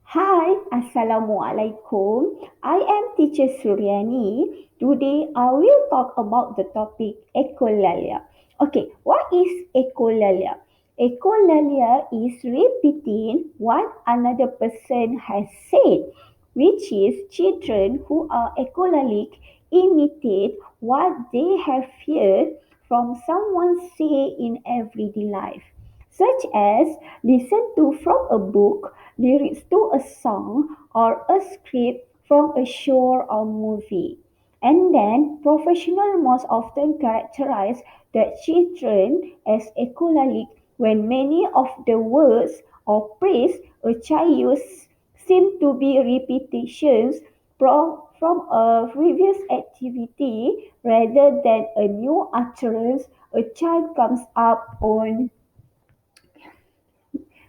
Hi, Assalamualaikum. I am Teacher Suryani. Today I will talk about the topic echolalia. Okay, what is echolalia? Echolalia is repeating what another person has said, which is children who are echolalic imitate what they have heard from someone say in everyday life, such as listen to from a book, lyrics to a song, or a script from a show or movie. And then, professional most often characterize the children as echolalic when many of the words or praise a child use seem to be repetitions from a previous activity rather than a new utterance a child comes up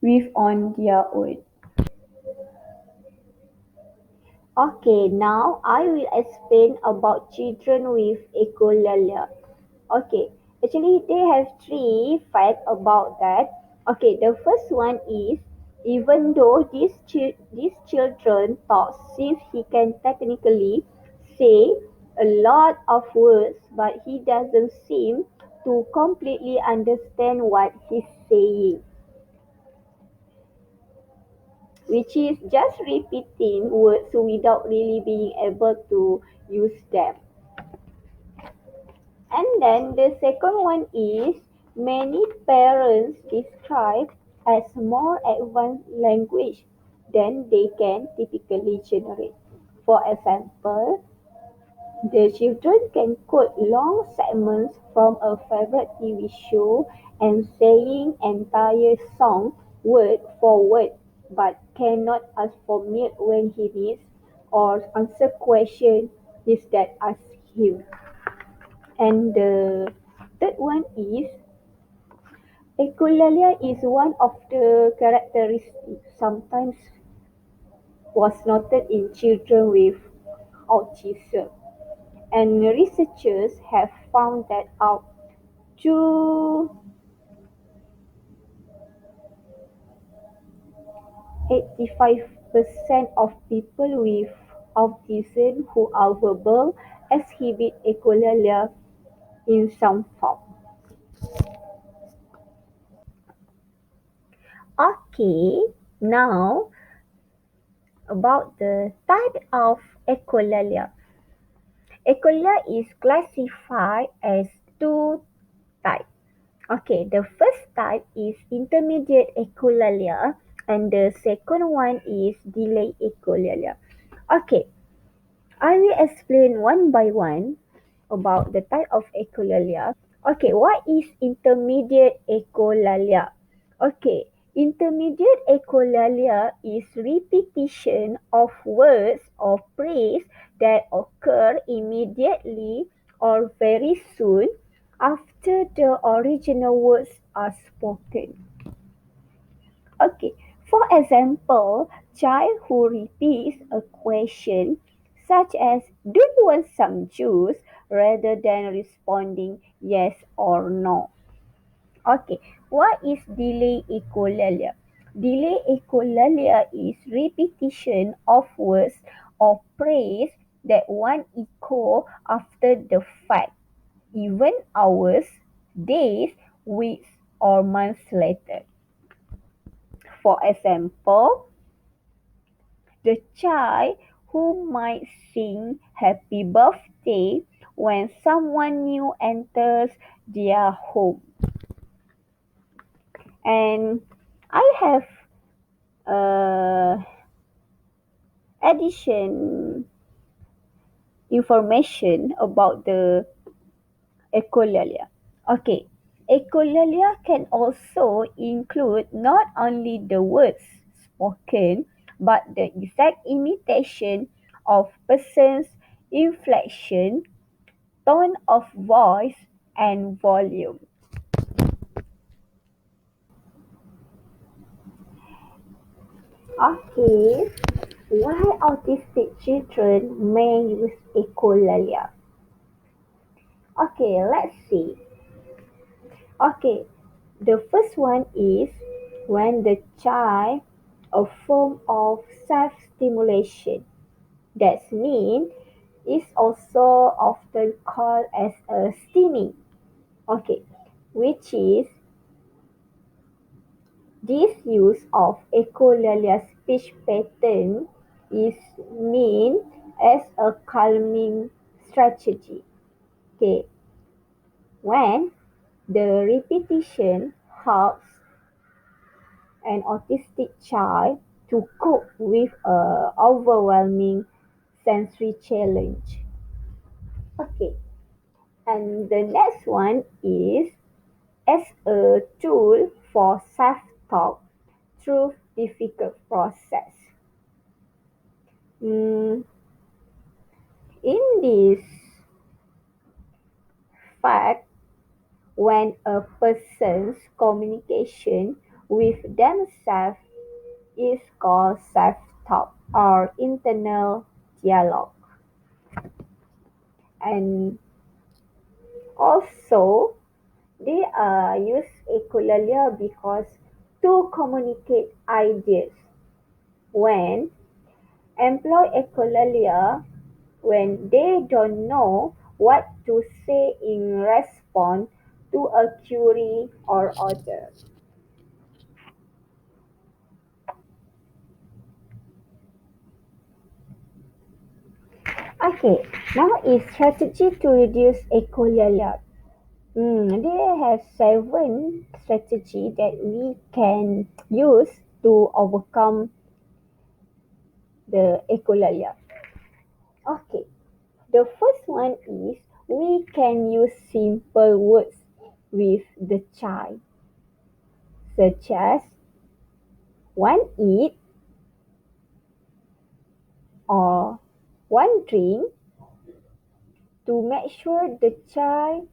with on their own. Okay, now I will explain about children with echolalia. Okay, actually they have three facts about that. Okay, the first one is even though these children thought since he can technically say a lot of words, but he doesn't seem to completely understand what he's saying, which is just repeating words without really being able to use them. And then the second one is many parents describe as more advanced language than they can typically generate. For example, the children can quote long segments from a favorite TV show and saying entire song word for word, but cannot ask for milk when he needs or answer questions his dad asks him. And the third one is echolalia is one of the characteristics sometimes was noted in children with autism. And researchers have found that up to 85% of people with autism who are verbal exhibit echolalia in some form. Okay, now about the type of echolalia. Echolalia is classified as two types. Okay, the first type is intermediate echolalia and the second one is delayed echolalia. Okay, I will explain one by one about the type of echolalia. Okay, what is intermediate echolalia? Okay, intermediate echolalia is repetition of words or phrase that occur immediately or very soon after the original words are spoken. Okay, for example, child who repeats a question such as do you want some juice rather than responding yes or no. Okay, what is delay echolalia? Delay echolalia is repetition of words or phrase that one echo after the fact, even hours, days, weeks, or months later. For example, the child who might sing happy birthday when someone new enters their home. And I have addition information about the echolalia. Okay, echolalia can also include not only the words spoken but the exact imitation of person's inflection, tone of voice, and volume. Okay, why autistic children may use echolalia? Okay, let's see. Okay, the first one is when the child a form of self-stimulation. That means it's also often called as a steaming. Okay, which is this use of echolalia speech pattern is meant as a calming strategy. Okay, when the repetition helps an autistic child to cope with a overwhelming sensory challenge. Okay, and the next one is as a tool for self-talk through difficult process. Mm, in this fact, when a person's communication with themselves is called self-talk or internal dialogue. And also, they use echolalia because to communicate ideas. When employ echolalia, when they don't know what to say in response to a query or order. Okay, now is strategy to reduce echolalia. There have seven strategies that we can use to overcome the echolalia. Okay, the first one is we can use simple words with the child, such as one eat or one drink to make sure the child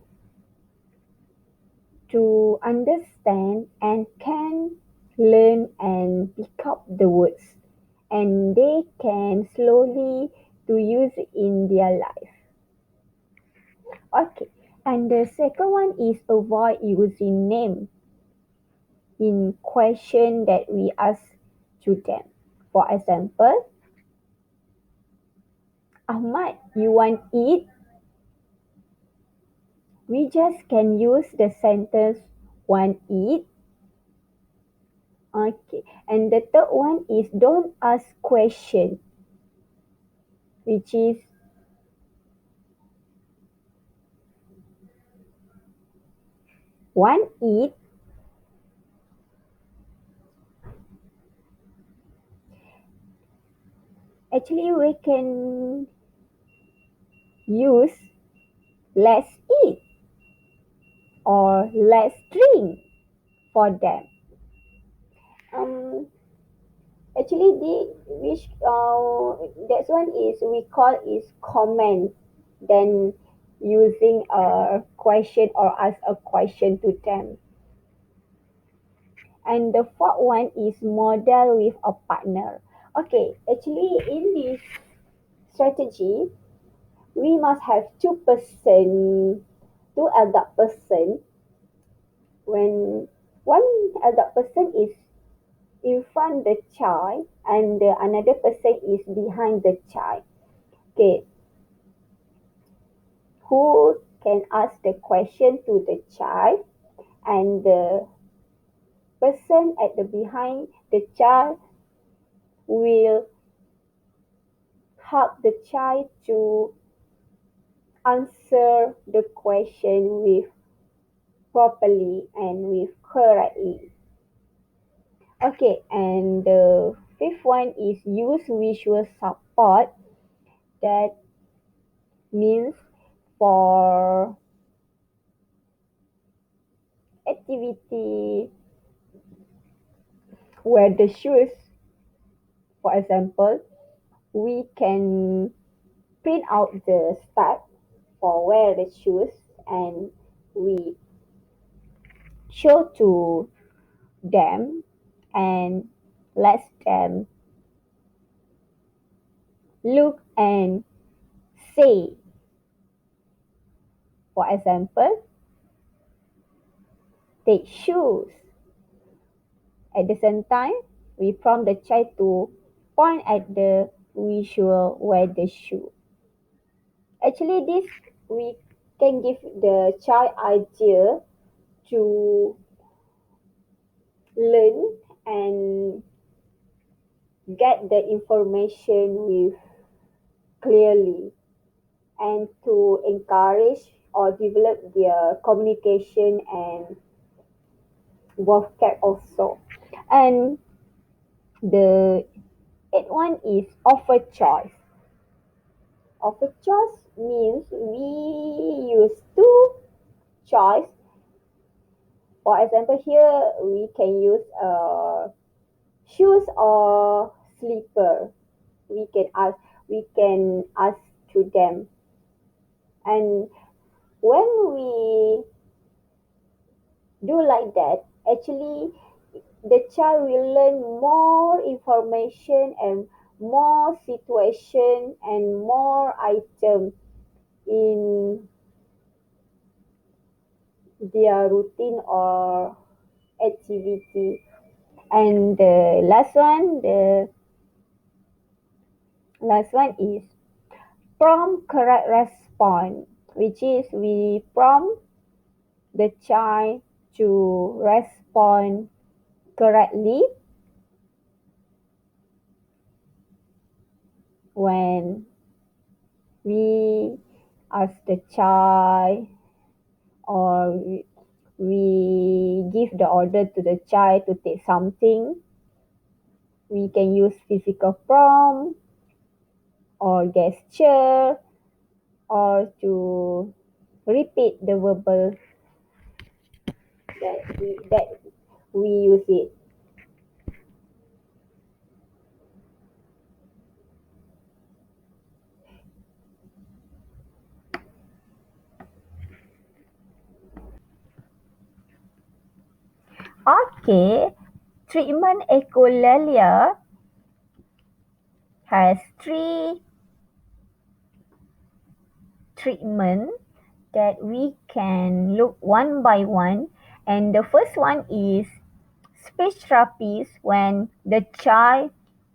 to understand and can learn and pick up the words and they can slowly to use it in their life. Okay, and the second one is avoid using name in question that we ask to them. For example, Ahmad, you want eat? We just can use the sentence want eat. Okay, and the third one is don't ask question, which is want eat. Actually, we can use let's eat or let's drink for them. Um, Actually, the which that one is we call is comment. Then using a question or ask a question to them. And the fourth one is model with a partner. Okay, actually in this strategy, we must have two adult person. When one adult person is in front the child and the another person is behind the child. Okay, who can ask the question to the child and the person at the behind the child will help the child to answer the question with properly and with correctly. Okay, and the fifth one is use visual support. That means for activity where the shoes, for example, we can print out the start for wear the shoes and we show to them and let them look and say. For example, take shoes. At the same time, we prompt the child to point at the visual where the shoe. Actually, this we can give the child idea to learn and get the information with clearly and to encourage or develop their communication and vocab also. And the eighth one is offer choice. Offer choice means we use two choice. For example, here we can use shoes or slipper. We can ask to them. And when we do like that, actually the child will learn more information and more situation and more item in their routine or activity. And the last one is prompt correct response, which is we prompt the child to respond correctly when we ask the child or we give the order to the child to take something. We can use physical prompt or gesture or to repeat the verbal that we use it. Okay, treatment echolalia has three treatment that we can look one by one. And the first one is speech therapies when the child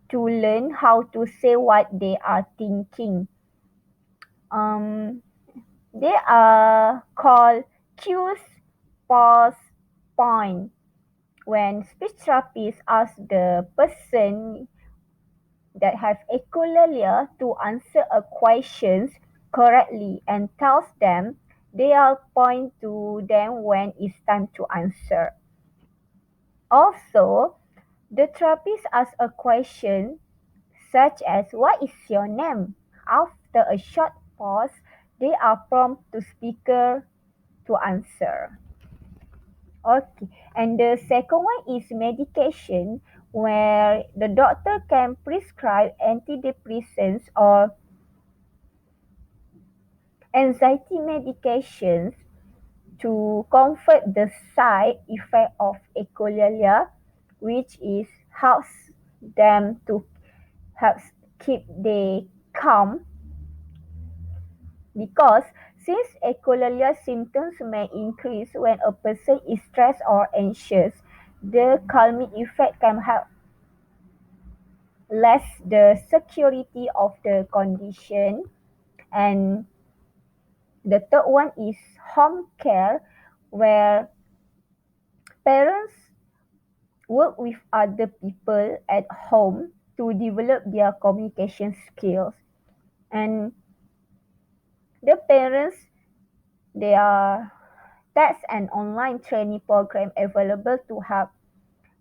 to learn how to say what they are thinking. Um, they are called cues, pause, point. When speech therapists ask the person that have echolalia to answer a questions correctly and tells them they are point to them when it's time to answer. Also, the therapist asks a question such as what is your name? After a short pause, they are prompt to speaker to answer. Okay, and the second one is medication, where the doctor can prescribe antidepressants or anxiety medications to comfort the side effect of echolalia, which is helps them to helps keep they calm because since echolalia symptoms may increase when a person is stressed or anxious, the calming effect can help less the security of the condition. And the third one is home care, where parents work with other people at home to develop their communication skills. And the parents, there are text and online training program available to help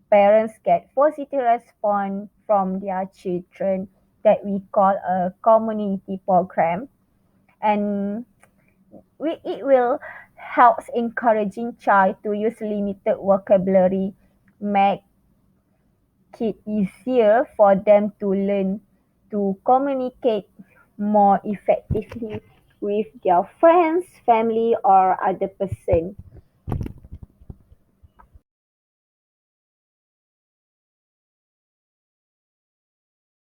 parents get positive response from their children that we call a community program. And it will help encouraging child to use limited vocabulary, make it easier for them to learn to communicate more effectively with their friends, family, or other person.